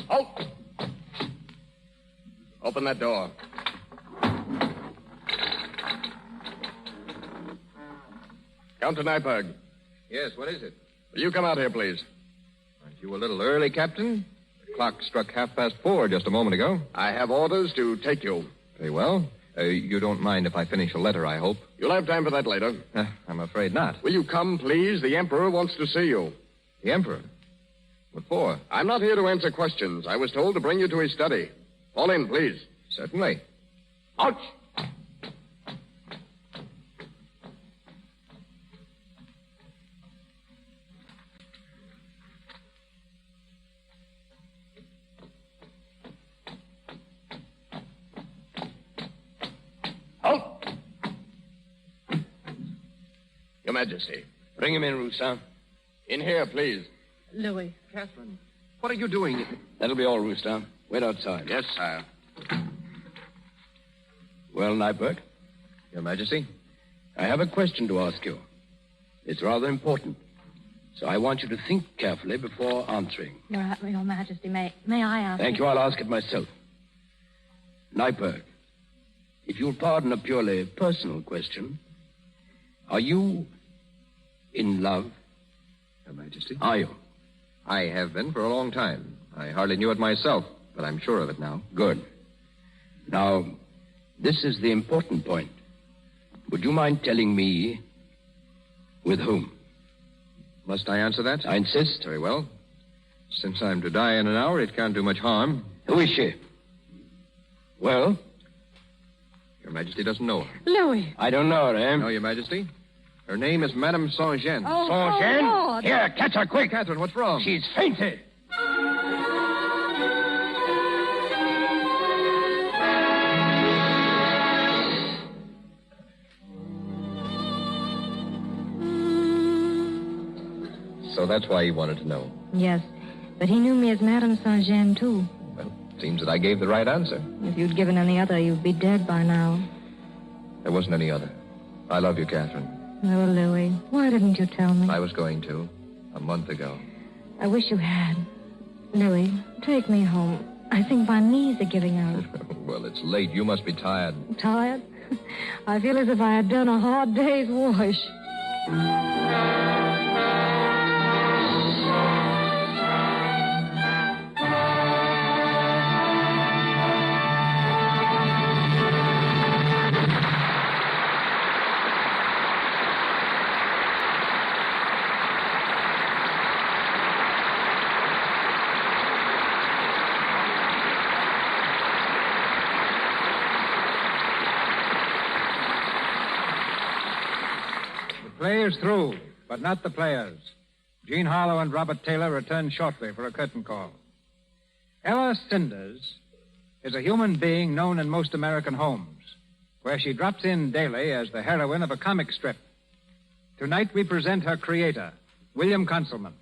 Halt! Open that door. Count de Neipperg. Yes, what is it? Will you come out here, please? Aren't you a little early, Captain? The clock struck 4:30 just a moment ago. I have orders to take you. Very well. You don't mind if I finish a letter, I hope? You'll have time for that later. I'm afraid not. Will you come, please? The Emperor wants to see you. The Emperor? What for? I'm not here to answer questions. I was told to bring you to his study. Fall in, please. Certainly. Ouch! Halt! Your Majesty. Bring him in, Roussin. In here, please. Louis. Catherine, what are you doing? That'll be all, Roustin. Wait outside. Yes, sire. Well, Neipperg? Your Majesty? I have a question to ask you. It's rather important. So I want you to think carefully before answering. Your Majesty, may I ask? Thank you. I'll ask it myself. Neipperg, if you'll pardon a purely personal question, are you in love? Your Majesty? Are you? I have been for a long time. I hardly knew it myself, but I'm sure of it now. Good. Now, this is the important point. Would you mind telling me with whom? Must I answer that? I insist. Very well. Since I'm to die in an hour, it can't do much harm. Who is she? Well? Your Majesty doesn't know her. Louis. I don't know her, eh? No, Your Majesty. Her name is Madame Saint-Jean. Oh, Saint-Jean? Lord. Here, catch her quick. Catherine, what's wrong? She's fainted. So that's why he wanted to know. Yes, but he knew me as Madame Saint-Jean, too. Well, it seems that I gave the right answer. If you'd given any other, you'd be dead by now. There wasn't any other. I love you, Catherine. Oh, Louis, why didn't you tell me? I was going to, a month ago. I wish you had. Louis, take me home. I think my knees are giving out. Well, it's late. You must be tired. Tired? I feel as if I had done a hard day's wash. The play is through, but not the players. Jean Harlow and Robert Taylor return shortly for a curtain call. Ella Cinders is a human being known in most American homes, where she drops in daily as the heroine of a comic strip. Tonight we present her creator, William Conselman.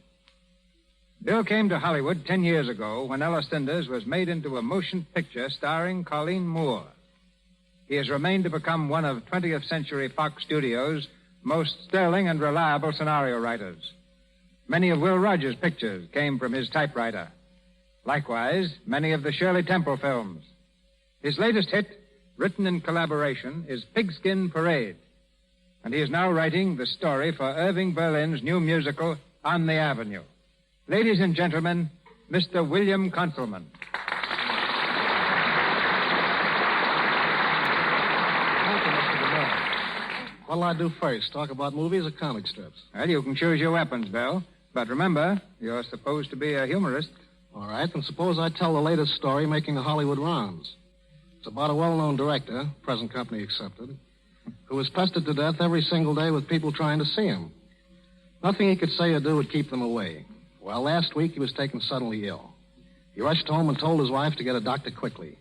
Bill came to Hollywood 10 years ago when Ella Cinders was made into a motion picture starring Colleen Moore. He has remained to become one of 20th Century Fox Studios' most sterling and reliable scenario writers. Many of Will Rogers' pictures came from his typewriter. Likewise, many of the Shirley Temple films. His latest hit, written in collaboration, is Pigskin Parade. And he is now writing the story for Irving Berlin's new musical, On the Avenue. Ladies and gentlemen, Mr. William Conselman. Thank you, Mr. DeMille. What'll I do first, talk about movies or comic strips? Well, you can choose your weapons, Bill. But remember, you're supposed to be a humorist. All right, then suppose I tell the latest story making the Hollywood rounds. It's about a well-known director, present company accepted, who was pestered to death every single day with people trying to see him. Nothing he could say or do would keep them away. Well, last week he was taken suddenly ill. He rushed home and told his wife to get a doctor quickly.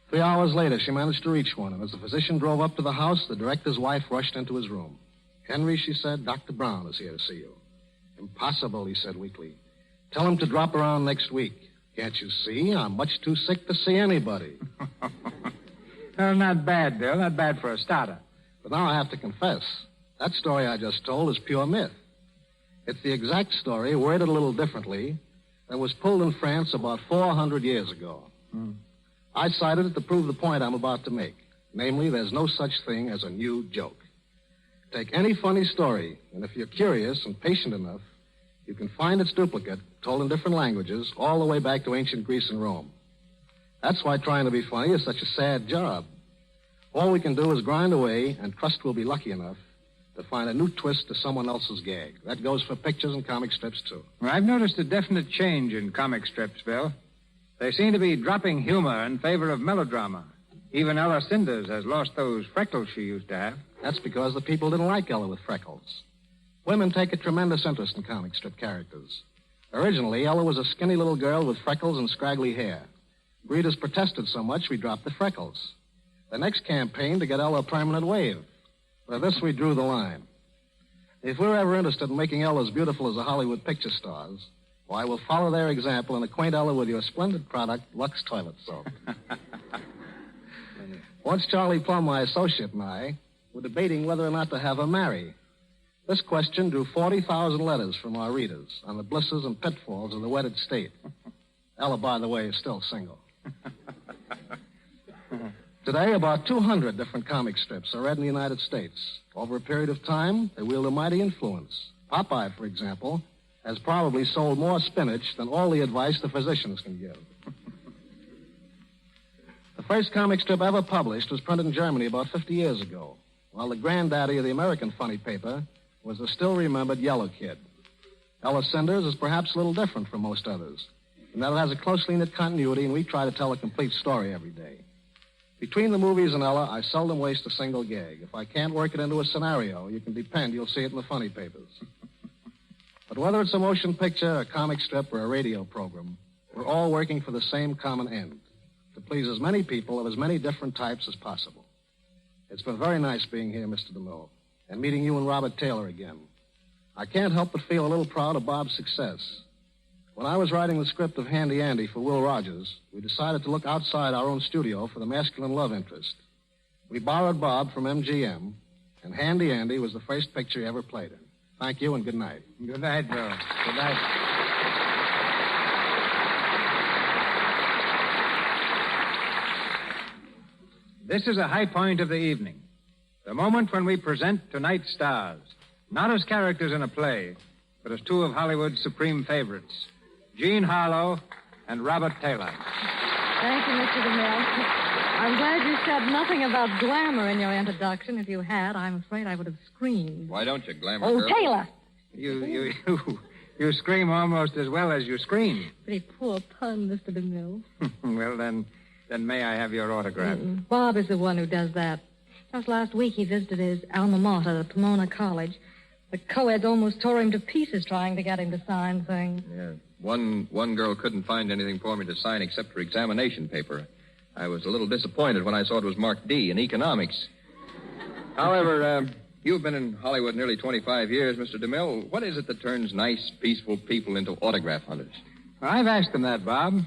3 hours later, she managed to reach one, and as the physician drove up to the house, the director's wife rushed into his room. "Henry," she said, "Dr. Brown is here to see you." "Impossible," he said weakly. "Tell him to drop around next week. Can't you see? I'm much too sick to see anybody." Well, not bad, Bill. Not bad for a starter. But now I have to confess, that story I just told is pure myth. It's the exact story, worded a little differently, that was pulled in France about 400 years ago. I cited it to prove the point I'm about to make. Namely, there's no such thing as a new joke. Take any funny story, and if you're curious and patient enough, you can find its duplicate, told in different languages, all the way back to ancient Greece and Rome. That's why trying to be funny is such a sad job. All we can do is grind away and trust we'll be lucky enough to find a new twist to someone else's gag. That goes for pictures and comic strips, too. Well, I've noticed a definite change in comic strips, Bill. They seem to be dropping humor in favor of melodrama. Even Ella Cinders has lost those freckles she used to have. That's because the people didn't like Ella with freckles. Women take a tremendous interest in comic strip characters. Originally, Ella was a skinny little girl with freckles and scraggly hair. Readers protested so much, we dropped the freckles. The next campaign to get Ella a permanent wave. For this, we drew the line. If we're ever interested in making Ella as beautiful as the Hollywood picture stars, why, we'll follow their example and acquaint Ella with your splendid product, Lux Toilet Soap. Once Charlie Plum, my associate, and I were debating whether or not to have her marry. This question drew 40,000 letters from our readers on the blisses and pitfalls of the wedded state. Ella, by the way, is still single. Today, about 200 different comic strips are read in the United States. Over a period of time, they wield a mighty influence. Popeye, for example, has probably sold more spinach than all the advice the physicians can give. The first comic strip ever published was printed in Germany about 50 years ago, while the granddaddy of the American funny paper was the still-remembered Yellow Kid. Ella Cinders is perhaps a little different from most others, in that it has a closely knit continuity, and we try to tell a complete story every day. Between the movies and Ella, I seldom waste a single gag. If I can't work it into a scenario, you can depend you'll see it in the funny papers. But whether it's a motion picture, a comic strip, or a radio program, we're all working for the same common end, to please as many people of as many different types as possible. It's been very nice being here, Mr. DeMille, and meeting you and Robert Taylor again. I can't help but feel a little proud of Bob's success. When I was writing the script of Handy Andy for Will Rogers, we decided to look outside our own studio for the masculine love interest. We borrowed Bob from MGM, and Handy Andy was the first picture he ever played in. Thank you, and good night. Good night, Bill. Good night. This is a high point of the evening. The moment when we present tonight's stars, not as characters in a play, but as two of Hollywood's supreme favorites, Jean Harlow and Robert Taylor. Thank you, Mr. DeMille. I'm glad you said nothing about glamour in your introduction. If you had, I'm afraid I would have screamed. Why don't you, glamour Oh, girl? Taylor! You scream almost as well as you scream. Pretty poor pun, Mr. DeMille. Well, then may I have your autograph? Bob is the one who does that. Just last week, he visited his alma mater, the Pomona College. The co-eds almost tore him to pieces trying to get him to sign things. Yeah. One girl couldn't find anything for me to sign except for examination paper. I was a little disappointed when I saw it was marked D in economics. However, you've been in Hollywood nearly 25 years, Mr. DeMille. What is it that turns nice, peaceful people into autograph hunters? Well, I've asked them that, Bob.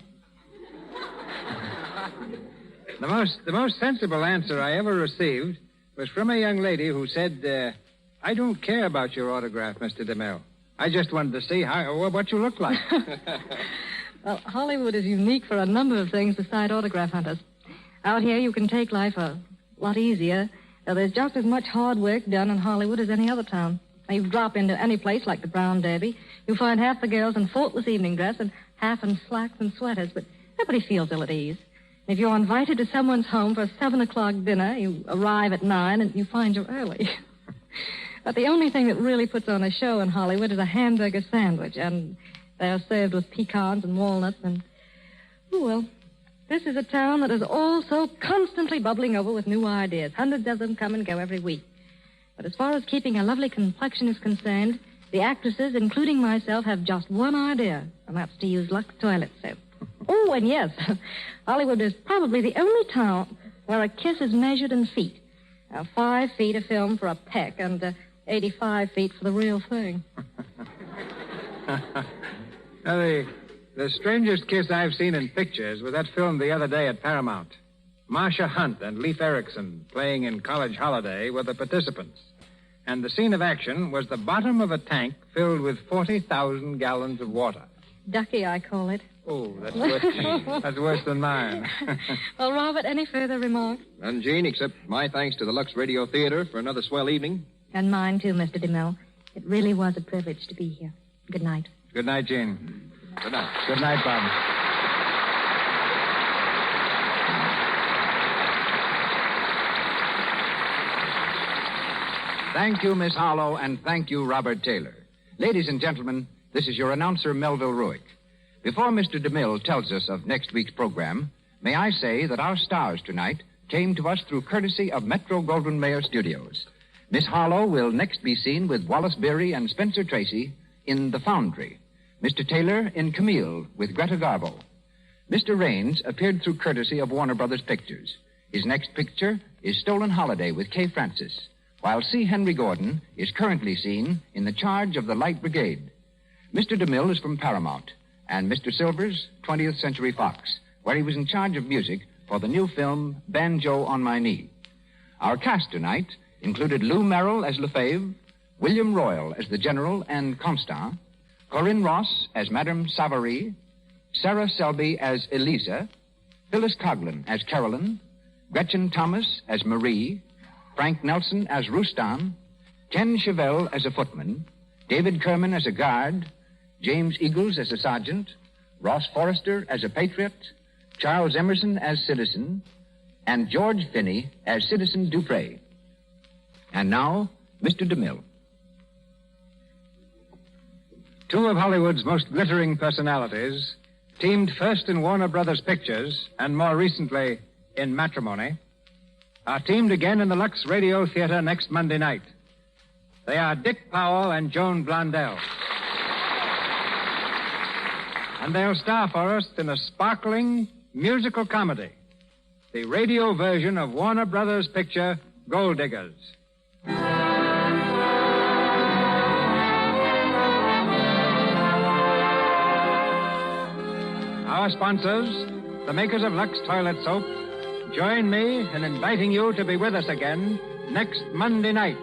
The most sensible answer I ever received was from a young lady who said, I don't care about your autograph, Mr. DeMille. I just wanted to see what you look like. Well, Hollywood is unique for a number of things beside autograph hunters. Out here, you can take life a lot easier. There's just as much hard work done in Hollywood as any other town. Now, you drop into any place like the Brown Derby, you find half the girls in faultless evening dress and half in slacks and sweaters, but nobody feels ill at ease. If you're invited to someone's home for a 7 o'clock dinner, you arrive at 9 and you find you're early. But the only thing that really puts on a show in Hollywood is a hamburger sandwich, and they're served with pecans and walnuts and... Oh, well, this is a town that is all so constantly bubbling over with new ideas. Hundreds of them come and go every week. But as far as keeping a lovely complexion is concerned, the actresses, including myself, have just one idea, and that's to use Lux toilet soap. Oh, and yes, Hollywood is probably the only town where a kiss is measured in feet. 5 feet of film for a peck and 85 feet for the real thing. Now, the strangest kiss I've seen in pictures was that film the other day at Paramount. Marcia Hunt and Leif Erikson playing in College Holiday were the participants. And the scene of action was the bottom of a tank filled with 40,000 gallons of water. Ducky, I call it. Oh, that's worse than mine. Well, Robert, any further remarks? None, Jean, except my thanks to the Lux Radio Theater for another swell evening. And mine, too, Mr. DeMille. It really was a privilege to be here. Good night. Good night, Jean. Good night. Good night, Bob. Thank you, Miss Harlow, and thank you, Robert Taylor. Ladies and gentlemen, this is your announcer, Melville Ruick. Before Mr. DeMille tells us of next week's program, may I say that our stars tonight came to us through courtesy of Metro-Goldwyn-Mayer Studios. Miss Harlow will next be seen with Wallace Beery and Spencer Tracy in The Foundry. Mr. Taylor in Camille with Greta Garbo. Mr. Rains appeared through courtesy of Warner Brothers Pictures. His next picture is Stolen Holiday with Kay Francis, while C. Henry Gordon is currently seen in the charge of the Light Brigade. Mr. DeMille is from Paramount, and Mr. Silvers, 20th Century Fox, where he was in charge of music for the new film Banjo on My Knee. Our cast tonight included Lou Merrill as Lefebvre, William Royal as the General and Constant, Corinne Ross as Madame Savary, Sarah Selby as Elisa, Phyllis Coughlin as Carolyn, Gretchen Thomas as Marie, Frank Nelson as Rustam, Ken Chevelle as a footman, David Kerman as a guard, James Eagles as a sergeant, Ross Forrester as a patriot, Charles Emerson as citizen, and George Finney as Citizen Dupre. And now, Mr. DeMille. Two of Hollywood's most glittering personalities, teamed first in Warner Brothers Pictures and more recently in Matrimony, are teamed again in the Lux Radio Theater next Monday night. They are Dick Powell and Joan Blondell. And they'll star for us in a sparkling musical comedy, the radio version of Warner Brothers' picture Gold Diggers. Our sponsors, the makers of Lux Toilet Soap, join me in inviting you to be with us again next Monday night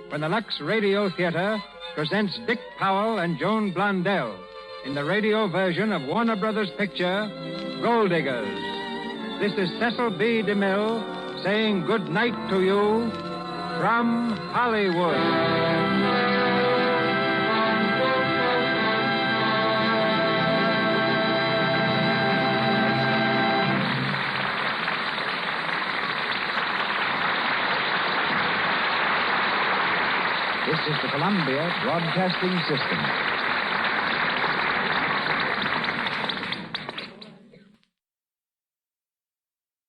when the Lux Radio Theater presents Dick Powell and Joan Blondell in the radio version of Warner Brothers' picture Gold Diggers. This is Cecil B. DeMille saying good night to you from Hollywood. This is the Columbia Broadcasting System.